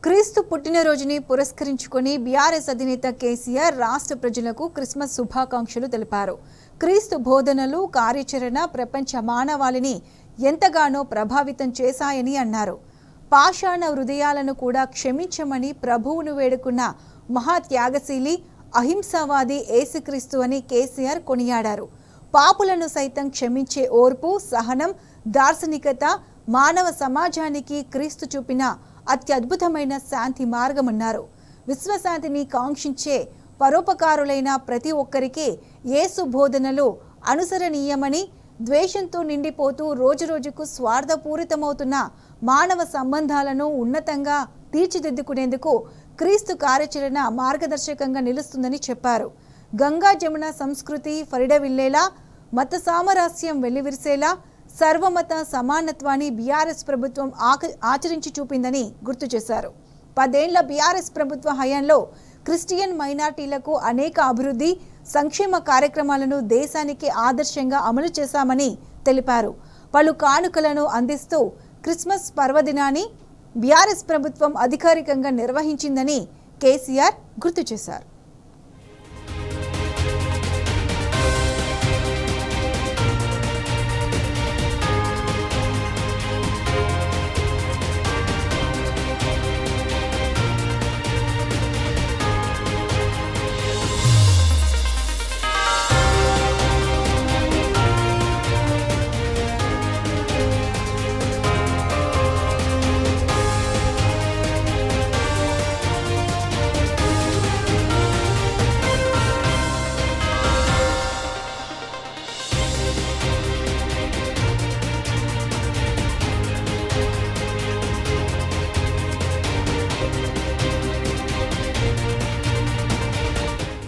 క్రీస్తు పుట్టినరోజుని పురస్కరించుకొని బీఆర్ఎస్ అధినేత కేసీఆర్ రాష్ట్ర ప్రజలకు క్రిస్మస్ శుభాకాంక్షలు తెలిపారు. క్రీస్తు బోధనలు, కార్యాచరణ ప్రపంచ మానవాళిని ఎంతగానో ప్రభావితం చేశాయని అన్నారు. పాషాణ హృదయాలను కూడా క్షమించమని ప్రభువును వేడుకున్న మహా త్యాగశీలి, అహింసావాది యేసుక్రీస్తు అని కేసీఆర్ కొనియాడారు. పాపులను సైతం క్షమించే ఓర్పు, సహనం, దార్శనికత మానవ సమాజానికి క్రీస్తు చూపిన అత్యద్భుతమైన శాంతి మార్గమన్నారు. విశ్వశాంతిని కాంక్షించే పరోపకారులైన ప్రతి ఒక్కరికి యేసు బోధనలు అనుసరణీయమని, ద్వేషంతో నిండిపోతూ రోజురోజుకు స్వార్థపూరితమవుతున్న మానవ సంబంధాలను ఉన్నతంగా తీర్చిదిద్దుకునేందుకు క్రీస్తు కార్యాచరణ మార్గదర్శకంగా నిలుస్తుందని చెప్పారు. గంగా జమున సంస్కృతి ఫరిడవిల్లేలా, మత సామరస్యం వెల్లివిరిసేలా సర్వమత సమానత్వాన్ని బీఆర్ఎస్ ప్రభుత్వం ఆచరించి చూపిందని గుర్తు చేశారు. 10 ఏళ్ల బీఆర్ఎస్ ప్రభుత్వ హయాంలో క్రిస్టియన్ మైనార్టీలకు అనేక అభివృద్ధి, సంక్షేమ కార్యక్రమాలను దేశానికి ఆదర్శంగా అమలు చేశామని తెలిపారు. పలు కానుకలను అందిస్తూ క్రిస్మస్ పర్వదినాన్ని బీఆర్ఎస్ ప్రభుత్వం అధికారికంగా నిర్వహించిందని కేసీఆర్ గుర్తు చేశారు.